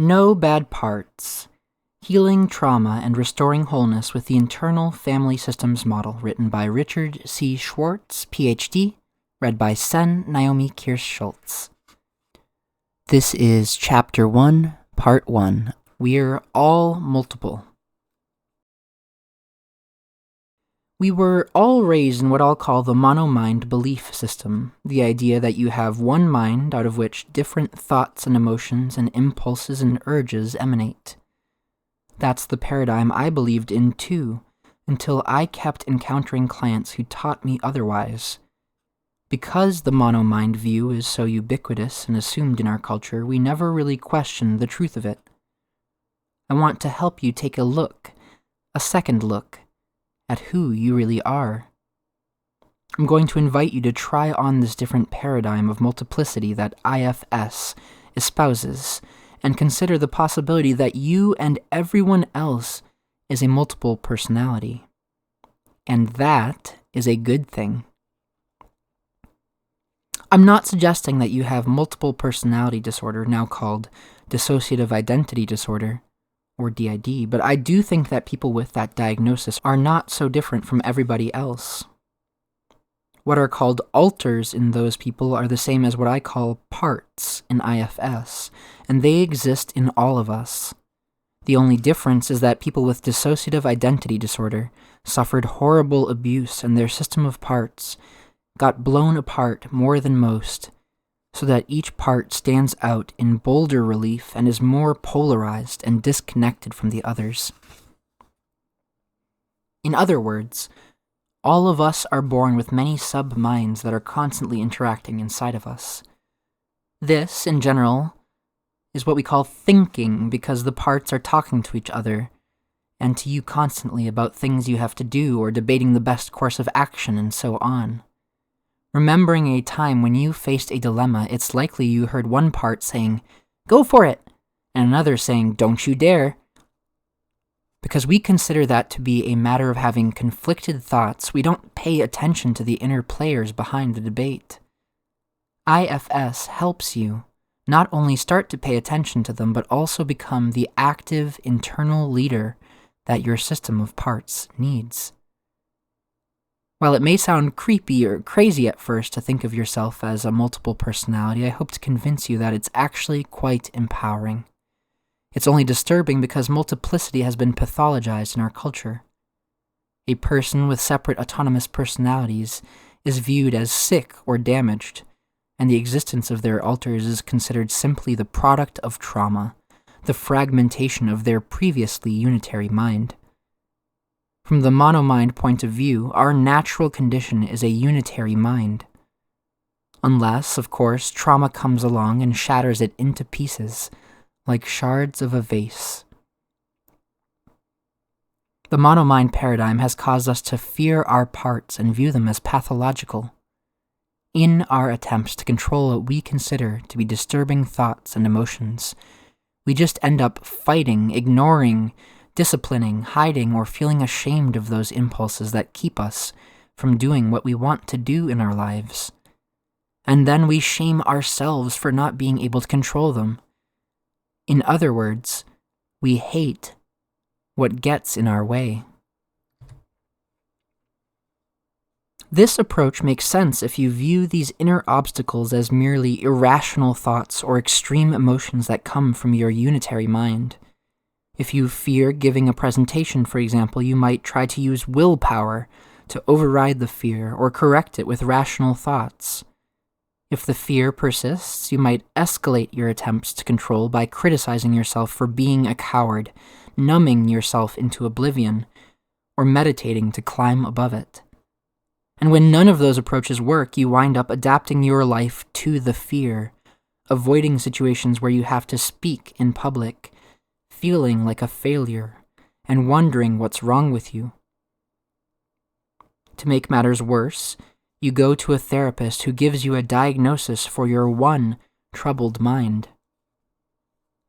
No Bad Parts: Healing Trauma and Restoring Wholeness with the Internal Family Systems Model, written by Richard C. Schwartz, Ph.D., read by Sen Naomi Kirst-Schultz. This is Chapter 1, Part 1. We're all multiple. We were all raised in what I'll call the mono-mind belief system, the idea that you have one mind out of which different thoughts and emotions and impulses and urges emanate. That's the paradigm I believed in too, until I kept encountering clients who taught me otherwise. Because the mono-mind view is so ubiquitous and assumed in our culture, we never really question the truth of it. I want to help you take a second look, at who you really are. I'm going to invite you to try on this different paradigm of multiplicity that IFS espouses, and consider the possibility that you and everyone else is a multiple personality. And that is a good thing. I'm not suggesting that you have multiple personality disorder, now called dissociative identity disorder, or DID, but I do think that people with that diagnosis are not so different from everybody else. What are called alters in those people are the same as what I call parts in IFS, and they exist in all of us. The only difference is that people with dissociative identity disorder suffered horrible abuse, and their system of parts got blown apart more than most, so that each part stands out in bolder relief and is more polarized and disconnected from the others. In other words, all of us are born with many sub-minds that are constantly interacting inside of us. This, in general, is what we call thinking, because the parts are talking to each other, and to you constantly about things you have to do or debating the best course of action and so on. Remembering a time when you faced a dilemma, it's likely you heard one part saying, "Go for it," and another saying, "Don't you dare." Because we consider that to be a matter of having conflicted thoughts, we don't pay attention to the inner players behind the debate. IFS helps you not only start to pay attention to them, but also become the active internal leader that your system of parts needs. While it may sound creepy or crazy at first to think of yourself as a multiple personality, I hope to convince you that it's actually quite empowering. It's only disturbing because multiplicity has been pathologized in our culture. A person with separate autonomous personalities is viewed as sick or damaged, and the existence of their alters is considered simply the product of trauma, the fragmentation of their previously unitary mind. From the mono-mind point of view, our natural condition is a unitary mind. Unless, of course, trauma comes along and shatters it into pieces, like shards of a vase. The mono-mind paradigm has caused us to fear our parts and view them as pathological. In our attempts to control what we consider to be disturbing thoughts and emotions, we just end up fighting, ignoring, disciplining, hiding, or feeling ashamed of those impulses that keep us from doing what we want to do in our lives. And then we shame ourselves for not being able to control them. In other words, we hate what gets in our way. This approach makes sense if you view these inner obstacles as merely irrational thoughts or extreme emotions that come from your unitary mind. If you fear giving a presentation, for example, you might try to use willpower to override the fear or correct it with rational thoughts. If the fear persists, you might escalate your attempts to control by criticizing yourself for being a coward, numbing yourself into oblivion, or meditating to climb above it. And when none of those approaches work, you wind up adapting your life to the fear, avoiding situations where you have to speak in public, feeling like a failure, and wondering what's wrong with you. To make matters worse, you go to a therapist who gives you a diagnosis for your one troubled mind.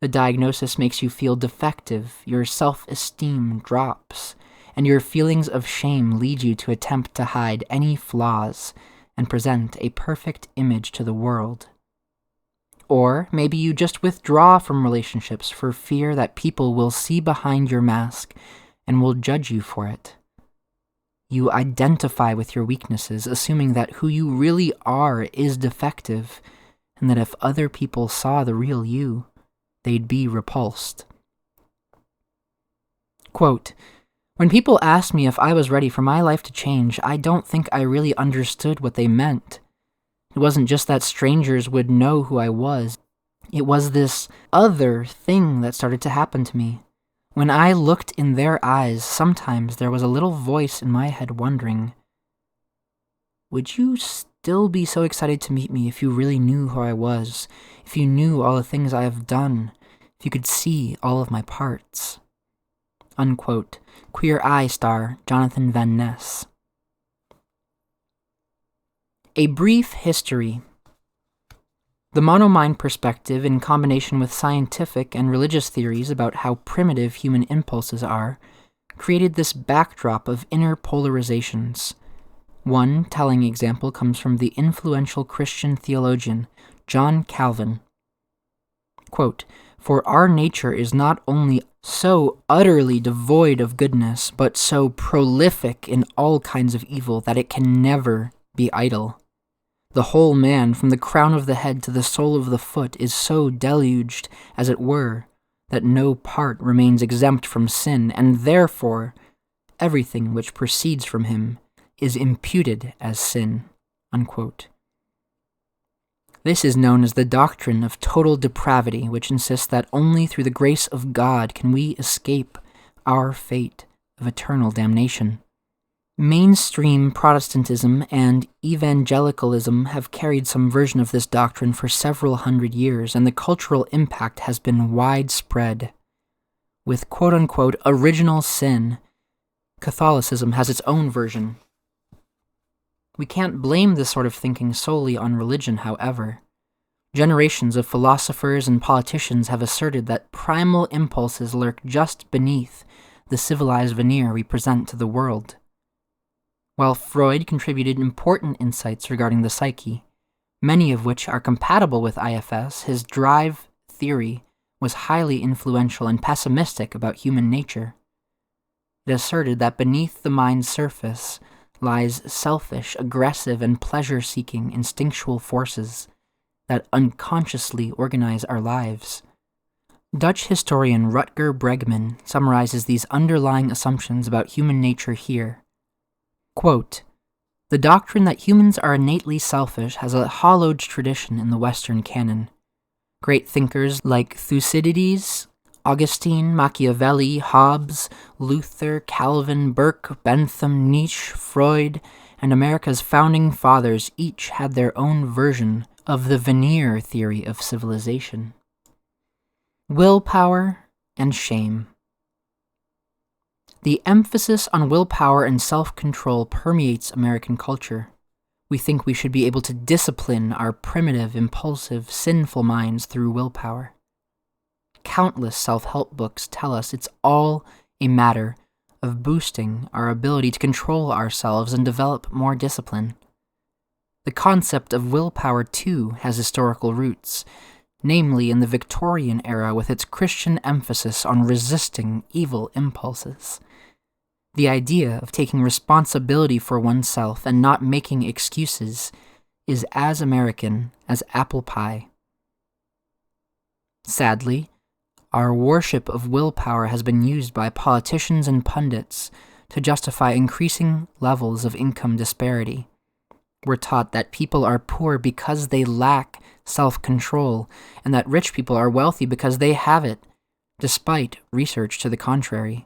The diagnosis makes you feel defective, your self-esteem drops, and your feelings of shame lead you to attempt to hide any flaws and present a perfect image to the world. Or maybe you just withdraw from relationships for fear that people will see behind your mask and will judge you for it. You identify with your weaknesses, assuming that who you really are is defective, and that if other people saw the real you, they'd be repulsed. Quote, "When people asked me if I was ready for my life to change, I don't think I really understood what they meant. It wasn't just that strangers would know who I was. It was this other thing that started to happen to me. When I looked in their eyes, sometimes there was a little voice in my head wondering, would you still be so excited to meet me if you really knew who I was, if you knew all the things I have done, if you could see all of my parts?" Unquote. Queer Eye star Jonathan Van Ness. A brief history. The monomind perspective, in combination with scientific and religious theories about how primitive human impulses are, created this backdrop of inner polarizations. One telling example comes from the influential Christian theologian John Calvin. Quote, "For our nature is not only so utterly devoid of goodness, but so prolific in all kinds of evil that it can never be idle. The whole man, from the crown of the head to the sole of the foot, is so deluged, as it were, that no part remains exempt from sin, and therefore everything which proceeds from him is imputed as sin." Unquote. This is known as the doctrine of total depravity, which insists that only through the grace of God can we escape our fate of eternal damnation. Mainstream Protestantism and evangelicalism have carried some version of this doctrine for several hundred years, and the cultural impact has been widespread. With quote-unquote original sin, Catholicism has its own version. We can't blame this sort of thinking solely on religion, however. Generations of philosophers and politicians have asserted that primal impulses lurk just beneath the civilized veneer we present to the world. While Freud contributed important insights regarding the psyche, many of which are compatible with IFS, his drive theory was highly influential and pessimistic about human nature. It asserted that beneath the mind's surface lies selfish, aggressive, and pleasure-seeking instinctual forces that unconsciously organize our lives. Dutch historian Rutger Bregman summarizes these underlying assumptions about human nature here. Quote, "The doctrine that humans are innately selfish has a hallowed tradition in the Western canon. Great thinkers like Thucydides, Augustine, Machiavelli, Hobbes, Luther, Calvin, Burke, Bentham, Nietzsche, Freud, and America's founding fathers each had their own version of the veneer theory of civilization." Willpower and shame. The emphasis on willpower and self-control permeates American culture. We think we should be able to discipline our primitive, impulsive, sinful minds through willpower. Countless self-help books tell us it's all a matter of boosting our ability to control ourselves and develop more discipline. The concept of willpower, too, has historical roots, namely in the Victorian era with its Christian emphasis on resisting evil impulses. The idea of taking responsibility for oneself and not making excuses is as American as apple pie. Sadly, our worship of willpower has been used by politicians and pundits to justify increasing levels of income disparity. We're taught that people are poor because they lack self-control, and that rich people are wealthy because they have it, despite research to the contrary.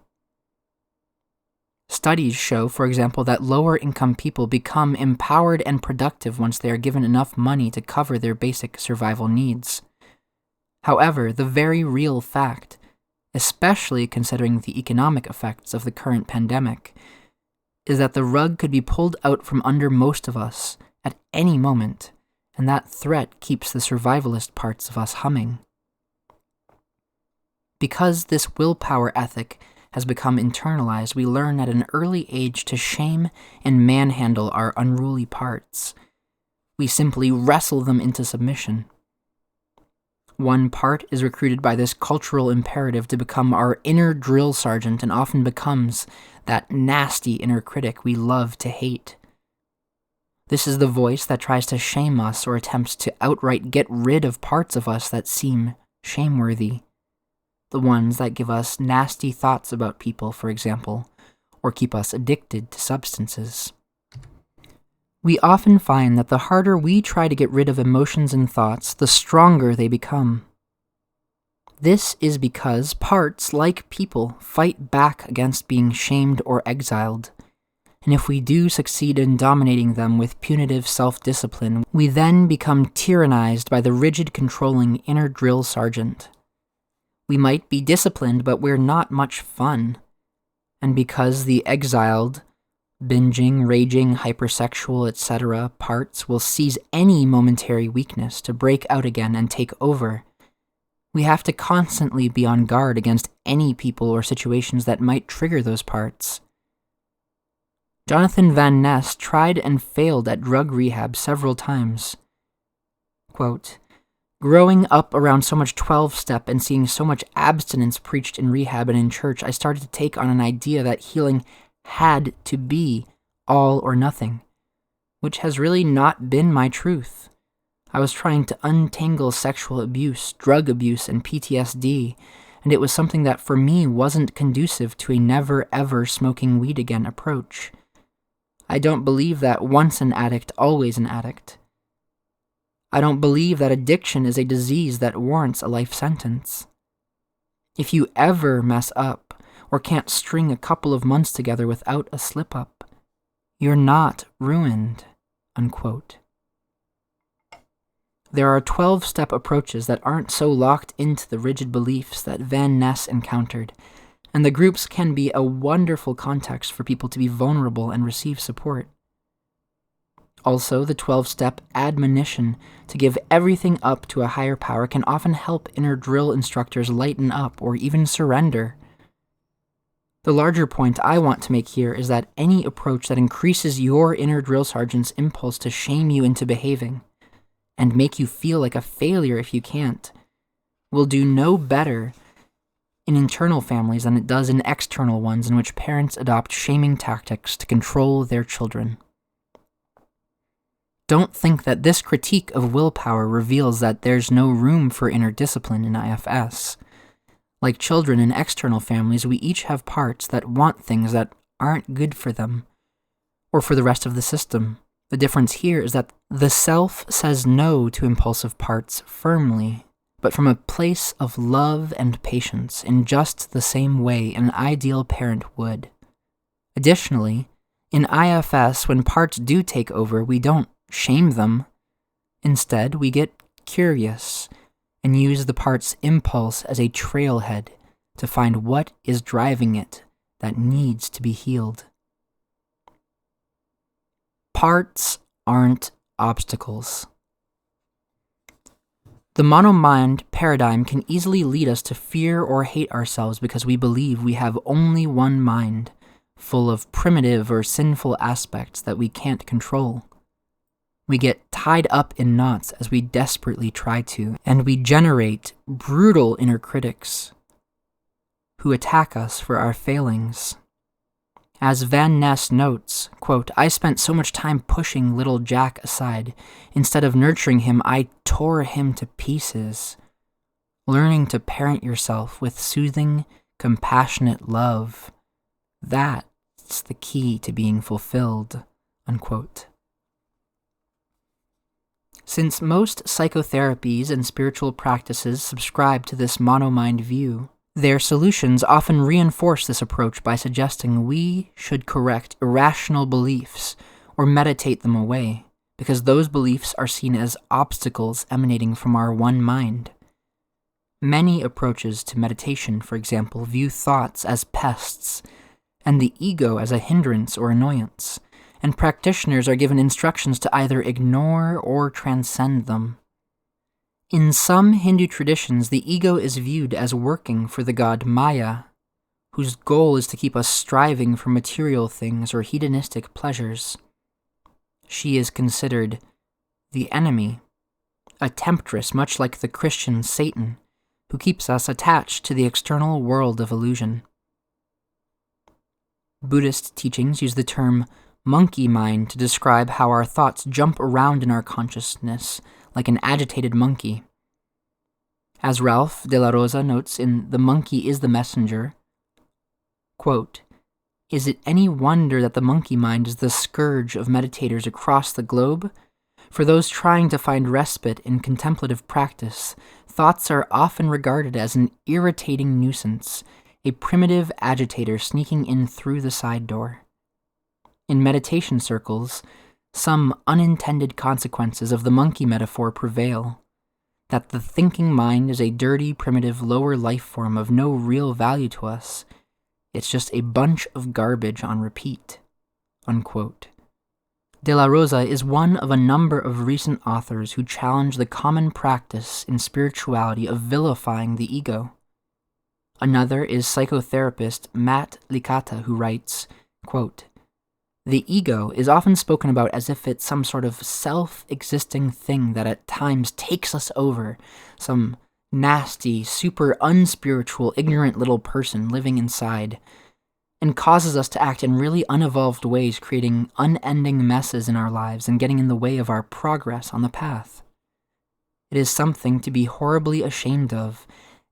Studies show, for example, that lower-income people become empowered and productive once they are given enough money to cover their basic survival needs. However, the very real fact, especially considering the economic effects of the current pandemic, is that the rug could be pulled out from under most of us at any moment, and that threat keeps the survivalist parts of us humming. Because this willpower ethic has become internalized, we learn at an early age to shame and manhandle our unruly parts. We simply wrestle them into submission. One part is recruited by this cultural imperative to become our inner drill sergeant and often becomes that nasty inner critic we love to hate. This is the voice that tries to shame us or attempts to outright get rid of parts of us that seem shameworthy. The ones that give us nasty thoughts about people, for example, or keep us addicted to substances. We often find that the harder we try to get rid of emotions and thoughts, the stronger they become. This is because parts, like people, fight back against being shamed or exiled. And if we do succeed in dominating them with punitive self-discipline, we then become tyrannized by the rigid, controlling inner drill sergeant. We might be disciplined, but we're not much fun. And because the exiled, binging, raging, hypersexual, etc. parts will seize any momentary weakness to break out again and take over, we have to constantly be on guard against any people or situations that might trigger those parts. Jonathan Van Ness tried and failed at drug rehab several times. Quote, "Growing up around so much 12-step and seeing so much abstinence preached in rehab and in church, I started to take on an idea that healing had to be all or nothing, which has really not been my truth. I was trying to untangle sexual abuse, drug abuse, and PTSD, and it was something that for me wasn't conducive to a never ever smoking weed again approach. I don't believe that once an addict, always an addict. I don't believe that addiction is a disease that warrants a life sentence. If you ever mess up, or can't string a couple of months together without a slip-up, you're not ruined." Unquote. There are 12-step approaches that aren't so locked into the rigid beliefs that Van Ness encountered, and the groups can be a wonderful context for people to be vulnerable and receive support. Also, the 12-step admonition to give everything up to a higher power can often help inner drill instructors lighten up or even surrender. The larger point I want to make here is that any approach that increases your inner drill sergeant's impulse to shame you into behaving, and make you feel like a failure if you can't, will do no better in internal families than it does in external ones in which parents adopt shaming tactics to control their children. Don't think that this critique of willpower reveals that there's no room for inner discipline in IFS. Like children in external families, we each have parts that want things that aren't good for them, or for the rest of the system. The difference here is that the self says no to impulsive parts firmly, but from a place of love and patience in just the same way an ideal parent would. Additionally, in IFS, when parts do take over, we don't shame them. Instead, we get curious and use the part's impulse as a trailhead to find what is driving it that needs to be healed. Parts aren't obstacles. The mono-mind paradigm can easily lead us to fear or hate ourselves because we believe we have only one mind, full of primitive or sinful aspects that we can't control. We get tied up in knots as we desperately try to, and we generate brutal inner critics who attack us for our failings. As Van Ness notes, quote, "I spent so much time pushing little Jack aside. Instead of nurturing him, I tore him to pieces. Learning to parent yourself with soothing, compassionate love, that's the key to being fulfilled." Unquote. Since most psychotherapies and spiritual practices subscribe to this mono-mind view, their solutions often reinforce this approach by suggesting we should correct irrational beliefs or meditate them away, because those beliefs are seen as obstacles emanating from our one mind. Many approaches to meditation, for example, view thoughts as pests and the ego as a hindrance or annoyance, and practitioners are given instructions to either ignore or transcend them. In some Hindu traditions, the ego is viewed as working for the god Maya, whose goal is to keep us striving for material things or hedonistic pleasures. She is considered the enemy, a temptress much like the Christian Satan, who keeps us attached to the external world of illusion. Buddhist teachings use the term monkey mind to describe how our thoughts jump around in our consciousness like an agitated monkey. As Ralph de la Rosa notes in The Monkey is the Messenger, quote, "Is it any wonder that the monkey mind is the scourge of meditators across the globe? For those trying to find respite in contemplative practice, thoughts are often regarded as an irritating nuisance, a primitive agitator sneaking in through the side door. In meditation circles, some unintended consequences of the monkey metaphor prevail, that the thinking mind is a dirty, primitive, lower life form of no real value to us. It's just a bunch of garbage on repeat." Unquote. De la Rosa is one of a number of recent authors who challenge the common practice in spirituality of vilifying the ego. Another is psychotherapist Matt Licata, who writes, quote, "The ego is often spoken about as if it's some sort of self-existing thing that at times takes us over, some nasty, super unspiritual, ignorant little person living inside, and causes us to act in really unevolved ways, creating unending messes in our lives and getting in the way of our progress on the path. It is something to be horribly ashamed of,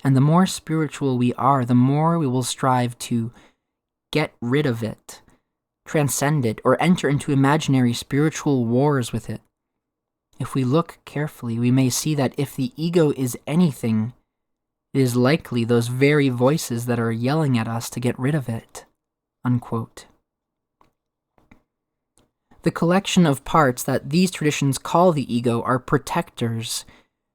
and the more spiritual we are, the more we will strive to get rid of it, transcend it, or enter into imaginary spiritual wars with it. If we look carefully, we may see that if the ego is anything, it is likely those very voices that are yelling at us to get rid of it." Unquote. The collection of parts that these traditions call the ego are protectors,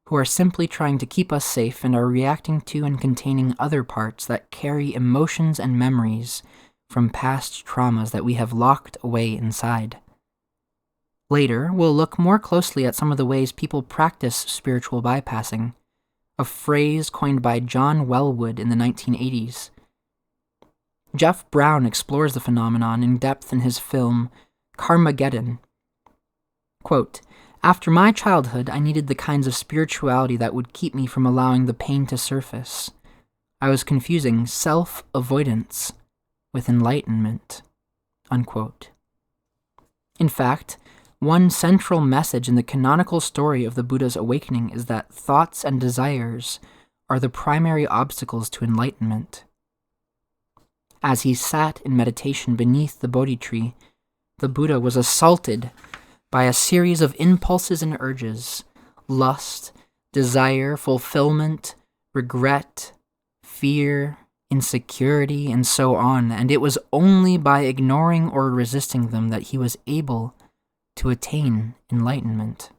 who are simply trying to keep us safe and are reacting to and containing other parts that carry emotions and memories from past traumas that we have locked away inside. Later, we'll look more closely at some of the ways people practice spiritual bypassing, a phrase coined by John Wellwood in the 1980s. Jeff Brown explores the phenomenon in depth in his film Carmageddon. Quote, "After my childhood, I needed the kinds of spirituality that would keep me from allowing the pain to surface. I was confusing self-avoidance with enlightenment." Unquote. In fact, one central message in the canonical story of the Buddha's awakening is that thoughts and desires are the primary obstacles to enlightenment. As he sat in meditation beneath the Bodhi tree, the Buddha was assaulted by a series of impulses and urges: lust, desire, fulfillment, regret, fear, insecurity, and so on, and it was only by ignoring or resisting them that he was able to attain enlightenment.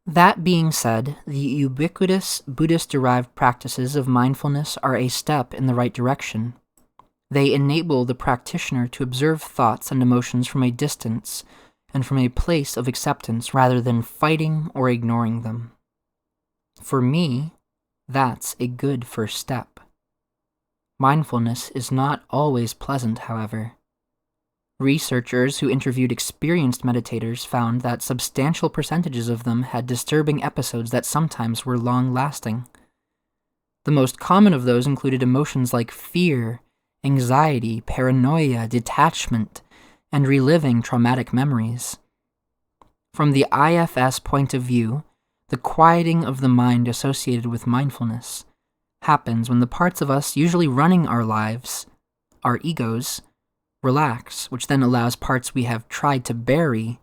That being said, the ubiquitous Buddhist-derived practices of mindfulness are a step in the right direction. They enable the practitioner to observe thoughts and emotions from a distance and from a place of acceptance rather than fighting or ignoring them. For me, that's a good first step. Mindfulness is not always pleasant, however. Researchers who interviewed experienced meditators found that substantial percentages of them had disturbing episodes that sometimes were long-lasting. The most common of those included emotions like fear, anxiety, paranoia, detachment, and reliving traumatic memories. From the IFS point of view, the quieting of the mind associated with mindfulness happens when the parts of us usually running our lives, our egos, relax, which then allows parts we have tried to bury,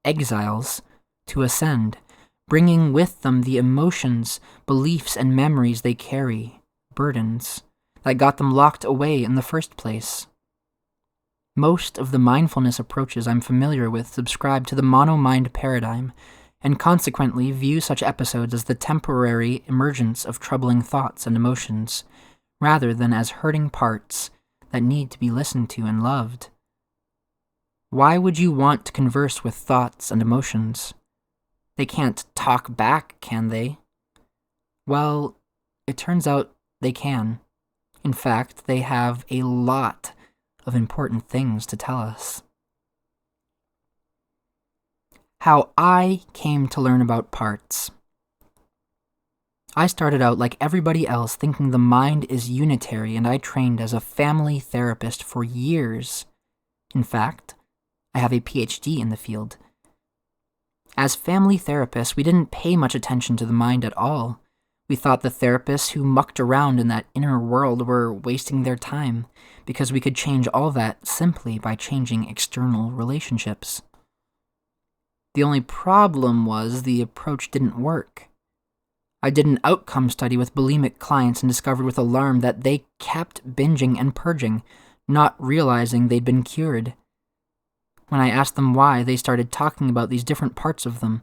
exiles, to ascend, bringing with them the emotions, beliefs, and memories they carry, burdens, that got them locked away in the first place. Most of the mindfulness approaches I'm familiar with subscribe to the mono-mind paradigm, and consequently view such episodes as the temporary emergence of troubling thoughts and emotions, rather than as hurting parts that need to be listened to and loved. Why would you want to converse with thoughts and emotions? They can't talk back, can they? Well, it turns out they can. In fact, they have a lot of important things to tell us. how I came to learn about parts. I started out like everybody else thinking the mind is unitary, and I trained as a family therapist for years. In fact, I have a PhD in the field. As family therapists, we didn't pay much attention to the mind at all. We thought the therapists who mucked around in that inner world were wasting their time, because we could change all that simply by changing external relationships. The only problem was the approach didn't work. I did an outcome study with bulimic clients and discovered with alarm that they kept binging and purging, not realizing they'd been cured. When I asked them why, they started talking about these different parts of them.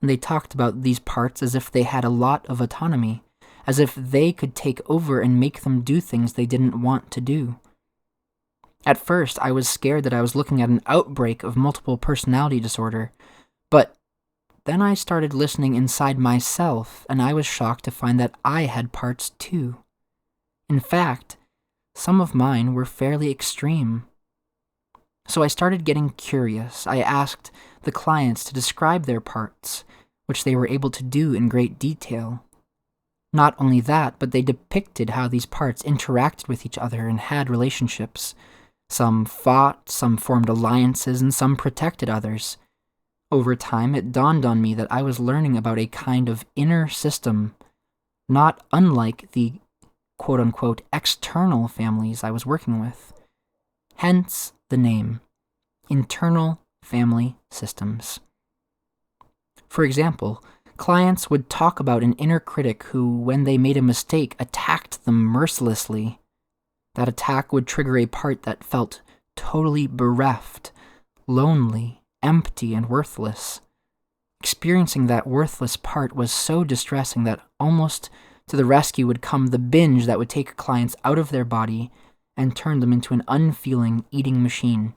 And they talked about these parts as if they had a lot of autonomy, as if they could take over and make them do things they didn't want to do. At first, I was scared that I was looking at an outbreak of multiple personality disorder, but then I started listening inside myself, and I was shocked to find that I had parts too. In fact, some of mine were fairly extreme. So I started getting curious. I asked the clients to describe their parts, which they were able to do in great detail. Not only that, but they depicted how these parts interacted with each other and had relationships. Some fought, some formed alliances, and some protected others. Over time, it dawned on me that I was learning about a kind of inner system, not unlike the quote-unquote external families I was working with. Hence the name, internal family systems. For example, clients would talk about an inner critic who, when they made a mistake, attacked them mercilessly. That attack would trigger a part that felt totally bereft, lonely, empty, and worthless. Experiencing that worthless part was so distressing that almost to the rescue would come the binge that would take clients out of their body and turn them into an unfeeling eating machine.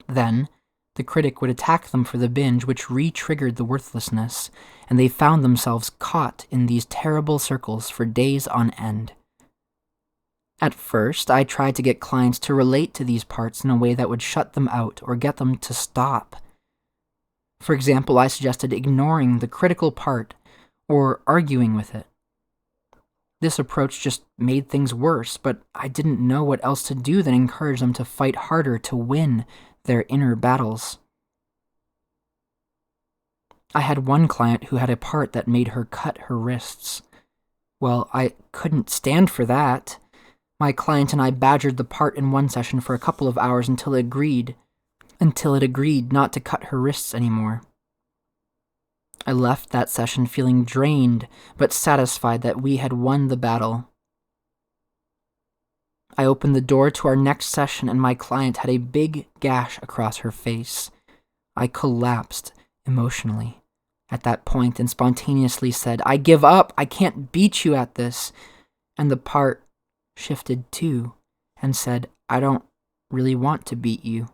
Then, the critic would attack them for the binge, which re-triggered the worthlessness, and they found themselves caught in these terrible circles for days on end. At first, I tried to get clients to relate to these parts in a way that would shut them out or get them to stop. For example, I suggested ignoring the critical part or arguing with it. This approach just made things worse, but I didn't know what else to do than encourage them to fight harder to win their inner battles. I had one client who had a part that made her cut her wrists. Well, I couldn't stand for that. My client and I badgered the part in one session for a couple of hours until it agreed not to cut her wrists anymore. I left that session feeling drained, but satisfied that we had won the battle. I opened the door to our next session and my client had a big gash across her face. I collapsed emotionally at that point and spontaneously said, "I give up, I can't beat you at this." And the part shifted too and said, "I don't really want to beat you."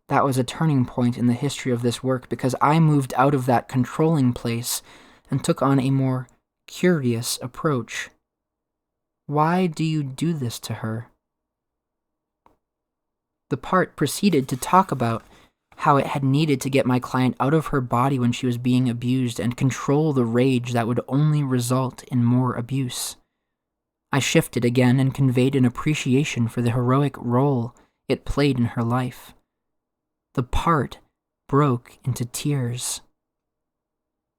That was a turning point in the history of this work because I moved out of that controlling place and took on a more curious approach. Why do you do this to her? The part proceeded to talk about how it had needed to get my client out of her body when she was being abused and control the rage that would only result in more abuse. I shifted again and conveyed an appreciation for the heroic role it played in her life. The part broke into tears.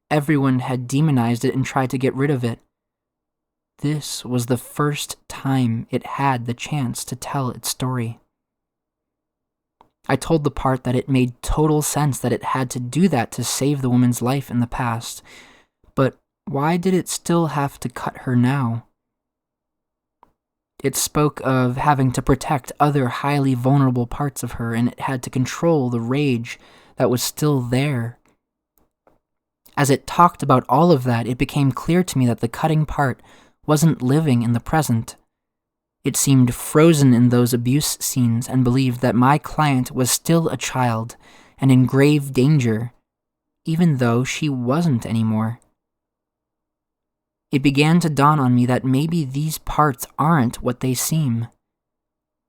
Everyone had demonized it and tried to get rid of it. This was the first time it had the chance to tell its story. I told the part that it made total sense that it had to do that to save the woman's life in the past, but why did it still have to cut her now? It spoke of having to protect other highly vulnerable parts of her, and it had to control the rage that was still there. As it talked about all of that, it became clear to me that the cutting part wasn't living in the present. It seemed frozen in those abuse scenes and believed that my client was still a child and in grave danger, even though she wasn't anymore. It began to dawn on me that maybe these parts aren't what they seem.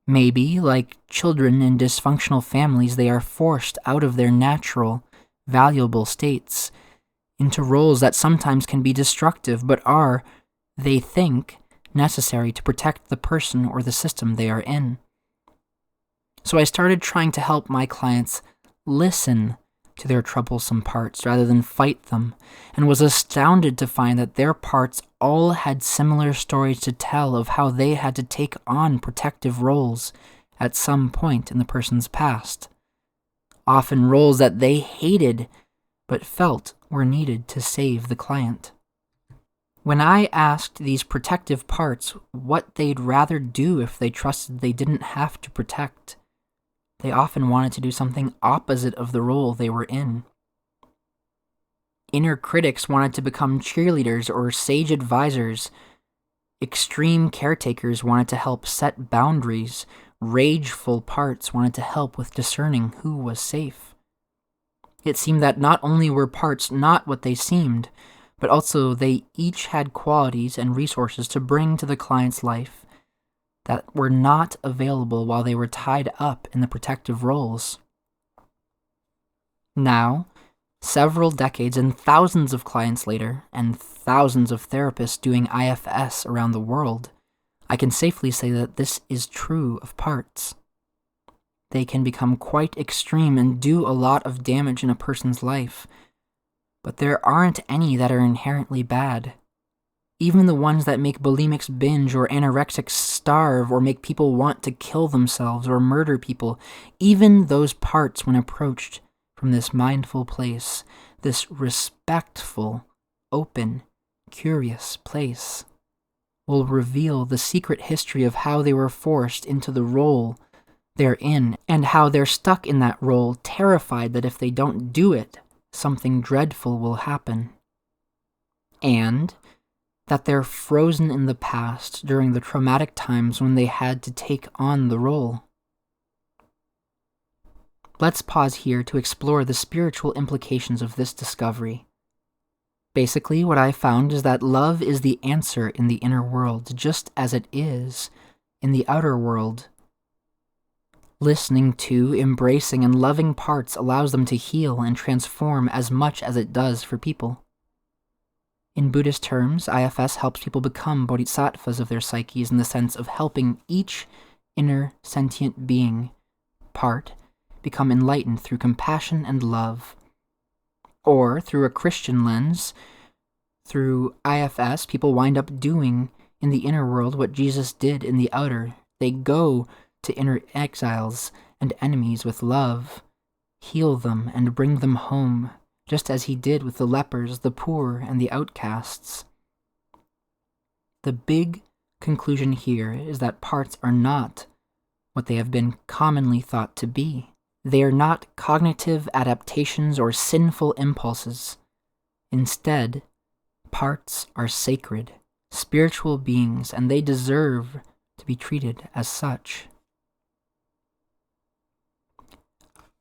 Maybe, like children in dysfunctional families, they are forced out of their natural, valuable states into roles that sometimes can be destructive but are, they think, necessary to protect the person or the system they are in. So I started trying to help my clients listen to their troublesome parts rather than fight them, and was astounded to find that their parts all had similar stories to tell of how they had to take on protective roles at some point in the person's past. Often roles that they hated but felt were needed to save the client. When I asked these protective parts what they'd rather do if they trusted they didn't have to protect, they often wanted to do something opposite of the role they were in. Inner critics wanted to become cheerleaders or sage advisors. Extreme caretakers wanted to help set boundaries. Rageful parts wanted to help with discerning who was safe. It seemed that not only were parts not what they seemed, but also they each had qualities and resources to bring to the client's life that were not available while they were tied up in the protective roles. Now, several decades and thousands of clients later, and thousands of therapists doing IFS around the world, I can safely say that this is true of parts. They can become quite extreme and do a lot of damage in a person's life, but there aren't any that are inherently bad. Even the ones that make bulimics binge or anorexics starve or make people want to kill themselves or murder people, even those parts, when approached from this mindful place, this respectful, open, curious place, will reveal the secret history of how they were forced into the role they're in, and how they're stuck in that role, terrified that if they don't do it, something dreadful will happen. And that they're frozen in the past during the traumatic times when they had to take on the role. Let's pause here to explore the spiritual implications of this discovery. Basically, what I found is that love is the answer in the inner world, just as it is in the outer world. Listening to, embracing, and loving parts allows them to heal and transform as much as it does for people. In Buddhist terms, IFS helps people become bodhisattvas of their psyches in the sense of helping each inner sentient being, part, become enlightened through compassion and love. Or, through a Christian lens, through IFS, people wind up doing in the inner world what Jesus did in the outer. They go to inner exiles and enemies with love, heal them and bring them home, just as he did with the lepers, the poor, and the outcasts. The big conclusion here is that parts are not what they have been commonly thought to be. They are not cognitive adaptations or sinful impulses. Instead, parts are sacred, spiritual beings, and they deserve to be treated as such.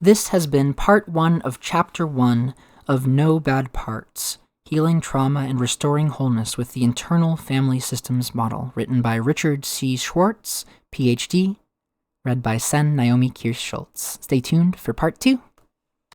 This has been part 1 of chapter 1 of No Bad Parts, Healing Trauma and Restoring Wholeness with the Internal Family Systems Model, written by Richard C. Schwartz, PhD, read by Naomi Kirst-Schultz. Stay tuned for part 2.